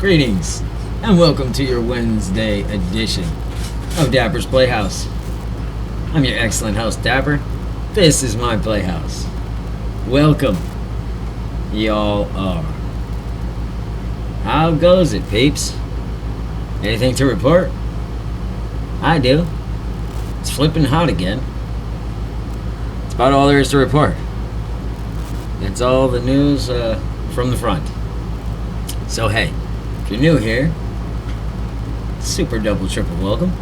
Greetings, and welcome to your Wednesday edition of Dapper's Playhouse. I'm your excellent host, Dapper. This is my playhouse. Welcome, y'all are. How goes it, peeps? Anything to report? I do. It's flipping hot again. That's about all there is to report. It's all the news from the front. So hey, if you're new here, super double triple welcome.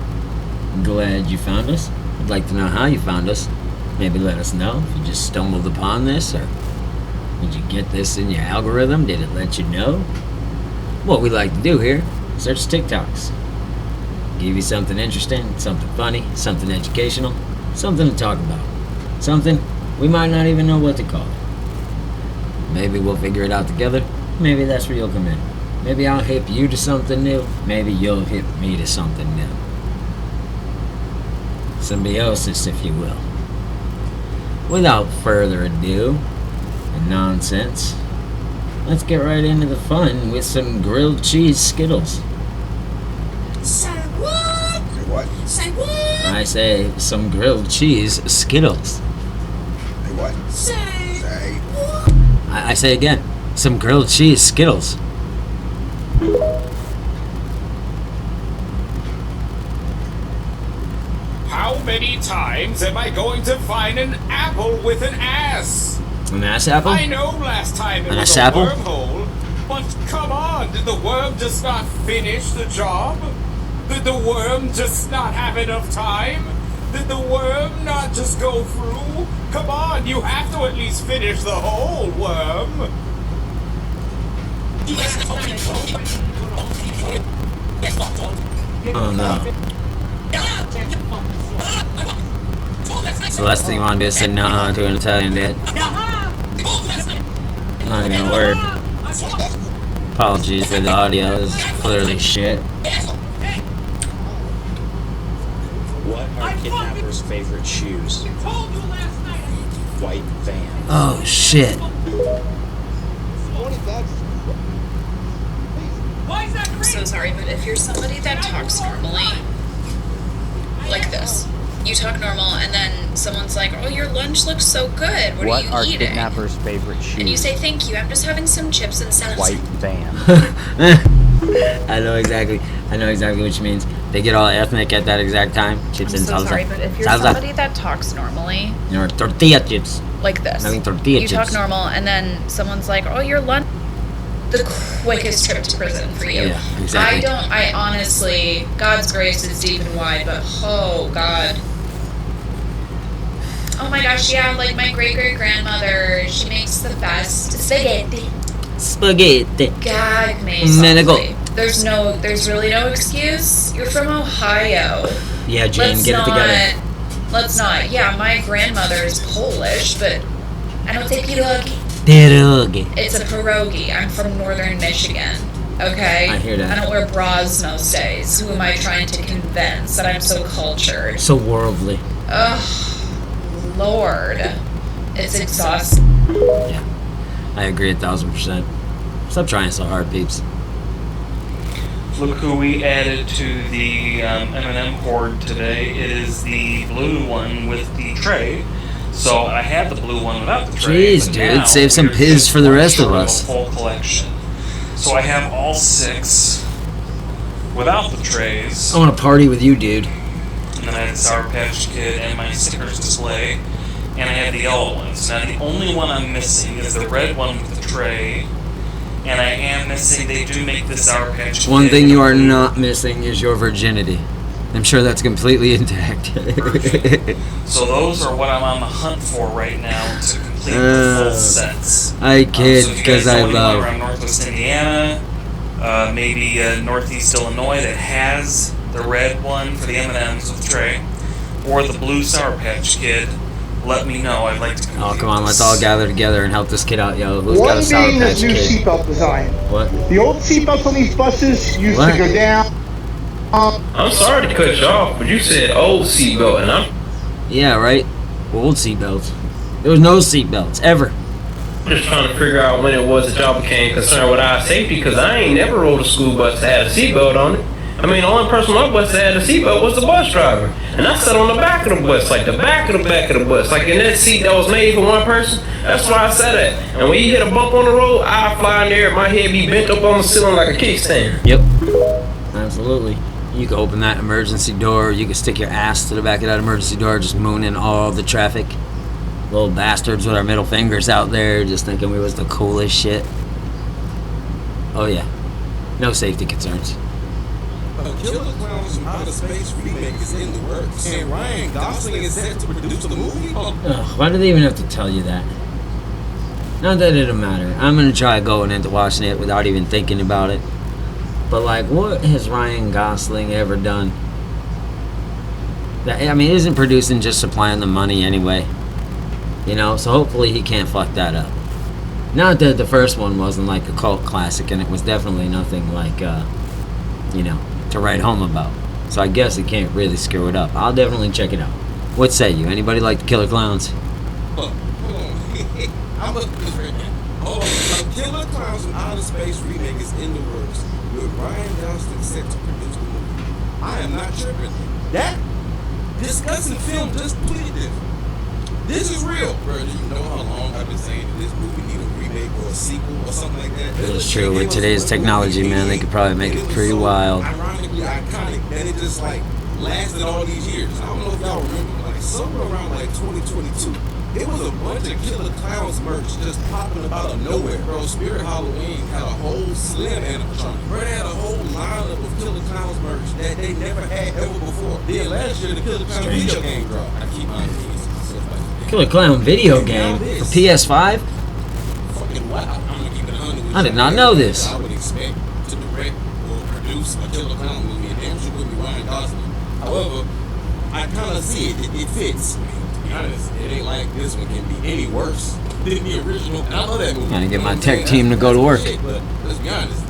I'm glad you found us. I'd like to know how you found us. Maybe let us know if you just stumbled upon this, or did you get this in your algorithm? Did it let you know? What we like to do here is search TikToks. Give you something interesting, something funny, something educational, something to talk about. Something we might not even know what to call it. Maybe we'll figure it out together. Maybe that's where you'll come in. Maybe I'll hip you to something new. Maybe you'll hip me to something new. Symbiosis, if you will. Without further ado and nonsense, let's get right into the fun with some grilled cheese Skittles. Say what? Say what? Say what? I say some grilled cheese Skittles. Say what? Say what? I say again, some grilled cheese Skittles. How many times am I going to find an apple with an ass? An ass apple? I know last time it An was ass a apple? wormhole, but come on, did the worm just not finish the job? Did the worm just not have enough time? Did the worm not just go through? Come on, you have to at least finish the whole worm. Oh no. So last thing you want to do is say no to an Italian dad. Not even a word. Apologies for the audio, it's clearly shit. What are Kidnapper's favorite shoes? White Vans. Oh shit. I'm so sorry, but if you're somebody that talks normally, like this, you talk normal and then someone's like, oh, your lunch looks so good, what are you eating? Kidnapper's favorite shoes? And you say, thank you, I'm just having some chips and salad. White Vans. I know exactly what she means. They get all ethnic at that exact time. Chips I'm and so salsa. sorry, but if you're Salsa. somebody that talks normally, You know, tortilla chips. like this, Having tortilla you chips. talk normal and then someone's like, oh, your lunch, the quickest trip to prison for you. Yeah, exactly. I honestly, God's grace is deep and wide, but oh God. Oh my gosh, yeah, like my great-great-grandmother, she makes the best spaghetti. Spaghetti. Gag me Medical. softly. There's really no excuse. You're from Ohio. Yeah, Jane, get it together. Let's not. Yeah, my grandmother's Polish, but I don't say pierogi. Pierogi. It's a pierogi. I'm from northern Michigan. Okay? I hear that. I don't wear bras most days. Who am I trying to convince that I'm so cultured? So worldly. Ugh, Lord. It's exhausting. Yeah, I agree 1,000%. Stop trying so hard, peeps. Look who we added to the M&M horde today. It is the blue one with the tray. So I had the blue one without the tray. Jeez, but dude, now save some we're piz just for the one rest of short us. a full collection. So I have all 6 without the trays. I want to party with you, dude. And then I had the Sour Patch Kid and my stickers display. And I have the yellow ones. Now the only one I'm missing is the red one with the tray. And I am missing, they do make the Sour Patch Kid. One thing you are not missing is your virginity. I'm sure that's completely intact. Perfect. So those are what I'm on the hunt for right now to complete the full sets. I kid, So if you because guys I know anyone love. around Northwest Indiana, maybe Northeast Illinois that has the red one for the M&Ms with the tray, or the blue Sour Patch Kid, let me know. I'd like to complete Oh, come on, let's this. all gather together and help this kid out, yo. Who's got a One Sour being Patch this new Kid? seatbelt design. What? The old seatbelts on these buses used What? to go down. I'm sorry to cut you off, but you said old seatbelt, and I'm Yeah, right? Old seatbelts. There was no seatbelts, ever. Just trying to figure out when it was that y'all became concerned with our safety, because I ain't never rode a school bus that had a seatbelt on it. I mean, the only person on my bus that had a seatbelt was the bus driver. And I sat on the back of the bus, like the back of the bus. Like in that seat that was made for one person, that's where I sat at. And when you hit a bump on the road, I fly in there, my head be bent up on the ceiling like a kickstand. Yep. Absolutely. You can open that emergency door, you can stick your ass to the back of that emergency door, just mooning all the traffic. Little bastards with our middle fingers out there, just thinking we was the coolest shit. Oh yeah. No safety concerns. Killer Clowns from Outer Space remake is in the works, and Ryan Gosling is set to produce the movie. Ugh, why do they even have to tell you that? Not that it'll matter. I'm gonna try going into watching it without even thinking about it. But like, what has Ryan Gosling ever done? That, I mean, isn't producing just supplying the money anyway? You know, so hopefully he can't fuck that up. Not that the first one wasn't like a cult classic, and it was definitely nothing like, you know, to write home about. So I guess it can't really screw it up. I'll definitely check it out. What say you? Anybody like the Killer Clowns? I'm a Killer Clowns from Outer Space remake is in the works, with Ryan Gosling set to produce the movie. I am not tripping. That discussing film just tweeted this. This is real, bro. Do you know how long I've been saying that this movie need a remake or a sequel or something like that? It's true. With today's technology, man, they could probably make it pretty wild. Ironically iconic, and it just like lasted all these years. I don't know if y'all remember, like somewhere around like 2022, it was a bunch of Killer Clowns merch just popping up out of nowhere, bro. Spirit Halloween had a whole Slim animatronic. Bro, they had a whole lineup of Killer Clowns merch that they never had ever before. Then last year, the Killer Clowns video game dropped. I keep on these. Killer Clown video game for PS5? Fucking wow. I'm gonna keep it 100. I did not know this. I would expect to direct or produce a Killer Clown movie, and damn sure would be Ryan Gosling. However, I kind of see it. It fits. To be honest, it ain't like this one can be any worse than the original. And I love that movie. Gotta get my tech team to go to work. But let's be honest,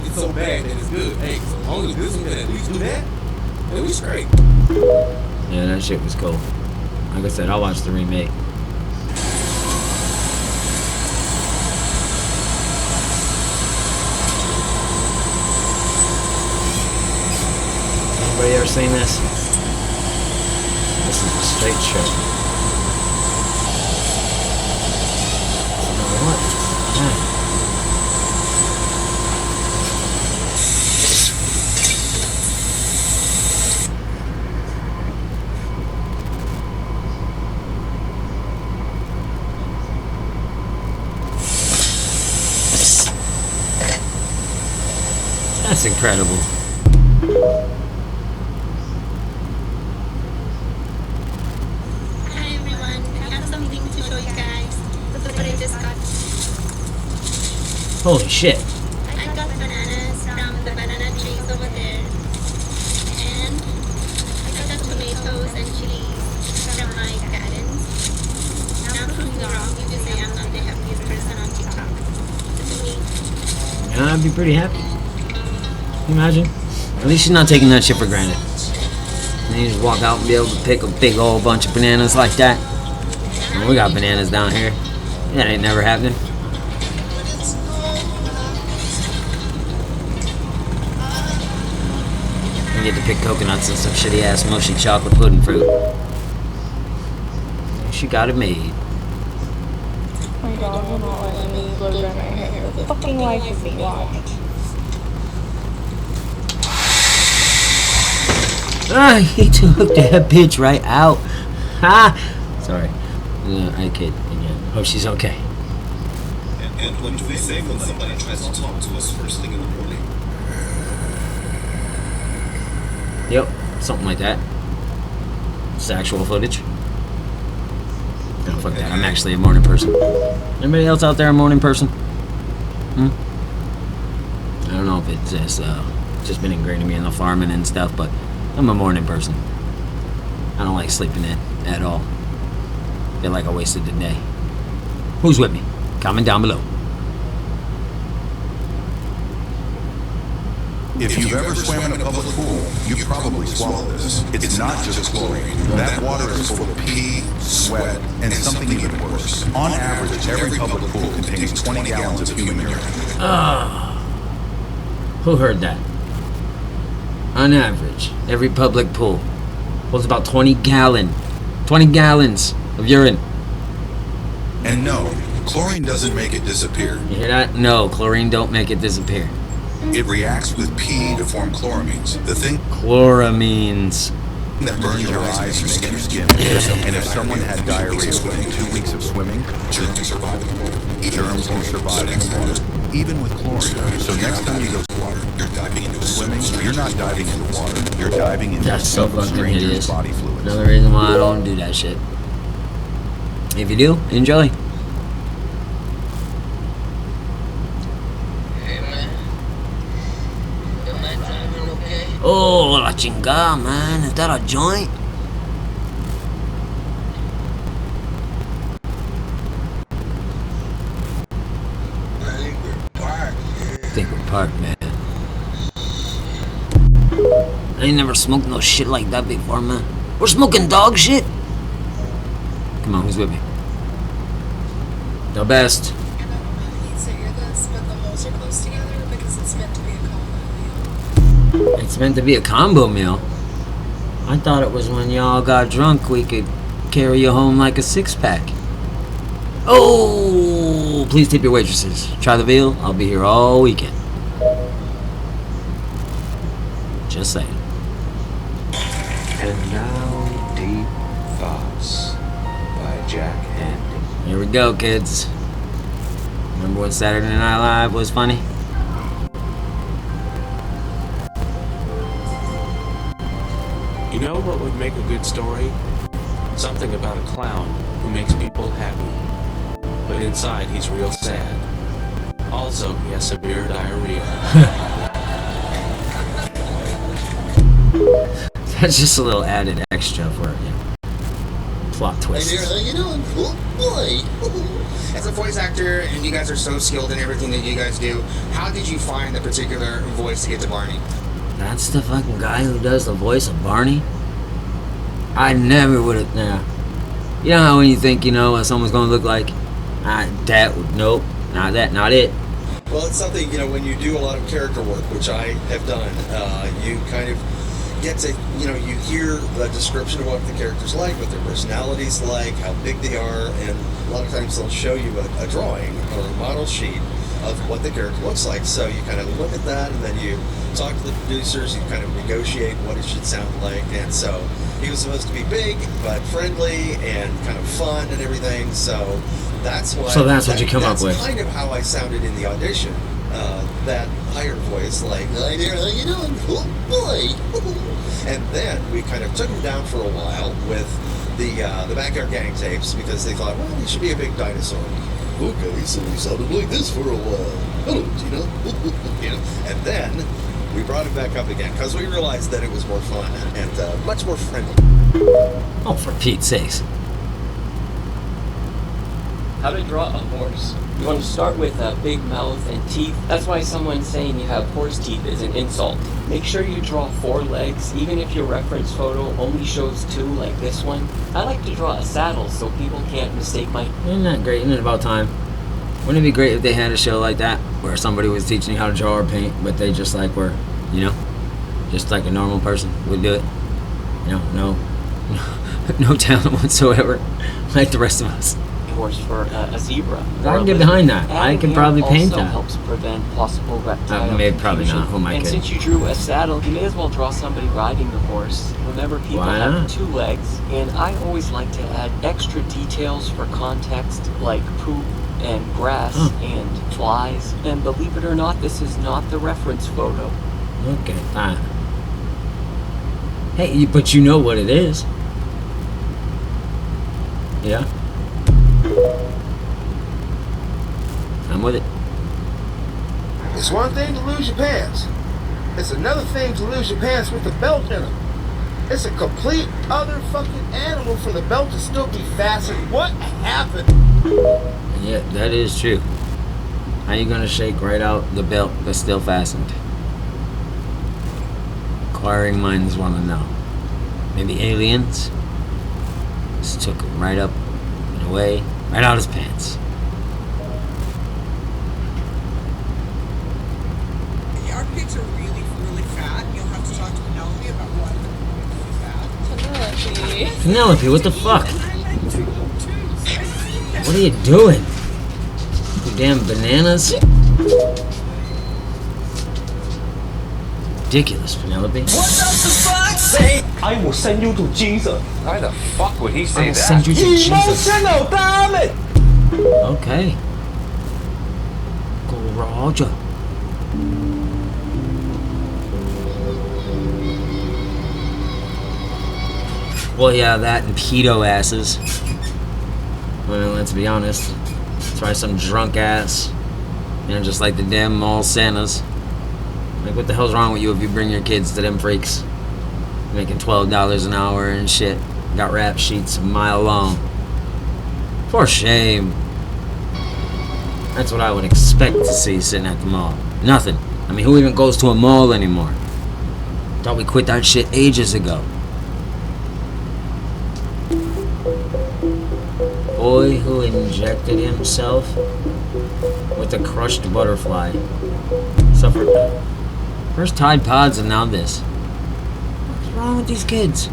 it's so bad that it's good. Hey, so long as this one can at least do that, then we straight. Yeah, that shit was cool. Like I said, I'll watch the remake. Anybody ever seen this? This is a straight show. What? Yeah. That's incredible. Hi everyone, I have something to show you guys. Look what I just got. Holy shit. I got bananas from the banana trees over there. And I got tomatoes and chilies from my garden. Now prove me wrong, you just say I'm not the happiest person on TikTok. To me. I'd be pretty happy. Can you imagine? At least she's not taking that shit for granted. And you just walk out and be able to pick a big old bunch of bananas like that. And we got bananas down here. That ain't never happening. You get to pick coconuts and some shitty ass mushy chocolate pudding fruit. She got it made. My dog will not let me blow dry my hair. The fucking life of me, watch. Ah, he took that bitch right out. Ha! Sorry. I kid again. Hope she's okay. And what do we say when somebody tries to talk to us first thing in the morning? Yep, something like that. It's actual footage. No, fuck that. I'm actually a morning person. Anybody else out there a morning person? I don't know if it's just been ingrained in me in the farming and stuff, but I'm a morning person. I don't like sleeping in at all. Feel like I wasted the day. Who's with me? Comment down below. If you've ever swam in a public pool, you've probably swallowed this. It's not just chlorine. That water is full of pee, sweat, and something even worse. On average, every public pool contains 20 gallons of human urine. Who heard that? On average, every public pool holds about 20 gallons of urine. And no, chlorine doesn't make it disappear. You hear that? No, chlorine don't make it disappear. It reacts with pee to form chloramines. The thing Chloramines that burns your eyes and makes your skin itch. And if someone had diarrhea within 2 weeks of swimming, germs can survive in water, even with chlorine. So next time you go you're diving into swimming, you're not diving into water. You're diving into That's so fucking stranger's hideous. body fluids. Another reason why I don't do that shit. If you do, enjoy. Oh, la chingada, man. Is that a joint? I think we're parked, man. I ain't never smoked no shit like that before, man. We're smoking dog shit? Come on, who's with me? The best. I don't know if you'd say this, but the holes are close together because it's meant to be a combo meal. It's meant to be a combo meal. I thought it was when y'all got drunk we could carry you home like a six-pack. Oh, please tip your waitresses. Try the veal. I'll be here all weekend. Just saying. And now, Deep Thoughts by Jack Handy. Here we go, kids. Remember when Saturday Night Live was funny? You know what would make a good story? Something about a clown who makes people happy. But inside he's real sad. Also, he has severe diarrhea. That's just a little added extra for plot twist. Hey there, how you doing? Oh boy. As a voice actor, and you guys are so skilled in everything that you guys do, how did you find the particular voice to get to Barney? That's the fucking guy who does the voice of Barney? I never would have. Nah. You know how when you think you know what someone's gonna look like? Nope, not that, not it. Well, it's something, when you do a lot of character work, which I have done, you kind of get to, you hear the description of what the character's like, what their personality's like, how big they are, and a lot of times they'll show you a drawing or a model sheet of what the character looks like. So you kind of look at that, and then you talk to the producers, you kind of negotiate what it should sound like, and so he was supposed to be big, but friendly, and kind of fun and everything, so that's what you come up with. That's kind of how I sounded in the audition. That higher voice, like, hi there, how you doing? Oh boy. And then we kind of took him down for a while with the Backyard Gang tapes because they thought, well, he should be a big dinosaur. Okay, so he sounded like this for a while. Hello, Tina. And then we brought him back up again because we realized that it was more fun and much more friendly. Oh, for Pete's sakes. How to draw a horse. You want to start with a big mouth and teeth. That's why someone saying you have horse teeth is an insult. Make sure you draw 4 legs, even if your reference photo only shows 2 like this one. I like to draw a saddle so people can't mistake my... Isn't that great? Isn't it about time? Wouldn't it be great if they had a show like that where somebody was teaching you how to draw or paint, but they just like were, just like a normal person would do it? No talent whatsoever, like the rest of us. Horse for a zebra. I can get behind that. I can probably paint that. Also helps prevent possible reptile maybe probably confusion. not. Who might And could? since you drew a saddle, you may as well draw somebody riding the horse. Remember, people Why have not? 2 legs, and I always like to add extra details for context, like poop and grass and flies. And believe it or not, this is not the reference photo. Look at that. Hey, but you know what it is. Yeah. I'm with it. It's one thing to lose your pants. It's another thing to lose your pants with a belt in them. It's a complete other fucking animal for the belt to still be fastened. What happened? Yeah, that is true. How you gonna shake right out the belt that's still fastened? Inquiring minds want to know. Maybe aliens just took him right up and away, right out his pants. Our pigs are really, really fat. You'll have to talk to Penelope about why they're really fat. Penelope. Penelope, what the fuck? What are you doing? You damn bananas? Ridiculous, Penelope. What does the fuck say? I will send you to Jesus. Why the fuck would he I say will that? send you to Jesus. Emotional, damn it! Okay. Go Roger. Well, yeah, that and pedo asses. Well, let's be honest. Try some drunk ass. You know, just like the damn mall Santas. Like, what the hell's wrong with you if you bring your kids to them freaks? Making $12 an hour and shit. Got rap sheets a mile long. For shame. That's what I would expect to see sitting at the mall. Nothing. I mean, who even goes to a mall anymore? Thought we quit that shit ages ago. Boy who injected himself with a crushed butterfly suffered. First Tide Pods and now this. What's wrong with these kids?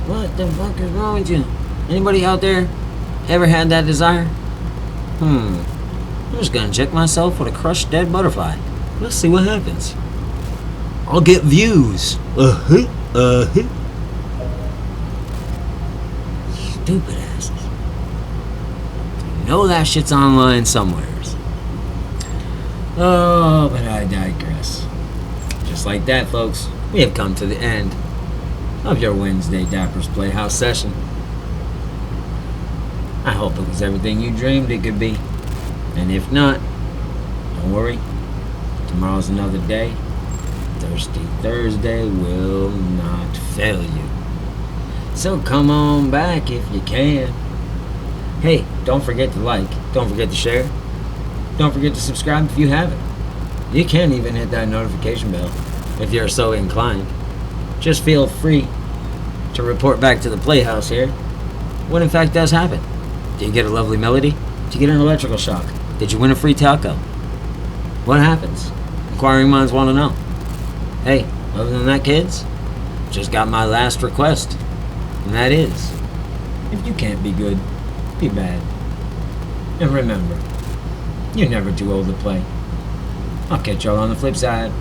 What the fuck is wrong with you? Anybody out there ever had that desire? I'm just gonna inject myself with a crushed dead butterfly. Let's see what happens. I'll get views. Stupid asses. You know that shit's online somewhere. Oh, but I digress. Just like that, folks, we have come to the end of your Wednesday Dapper's Playhouse session. I hope it was everything you dreamed it could be. And if not, don't worry. Tomorrow's another day. Thirsty Thursday will not fail you. So come on back if you can. Hey, don't forget to like. Don't forget to share. Don't forget to subscribe if you haven't. You can even hit that notification bell if you're so inclined. Just feel free to report back to the Playhouse here what in fact does happen. Did you get a lovely melody? Did you get an electrical shock? Did you win a free taco? What happens? Inquiring minds want to know. Hey, other than that, kids, just got my last request. And that is, if you can't be good, be bad. And remember, you're never too old to play. I'll catch y'all on the flip side.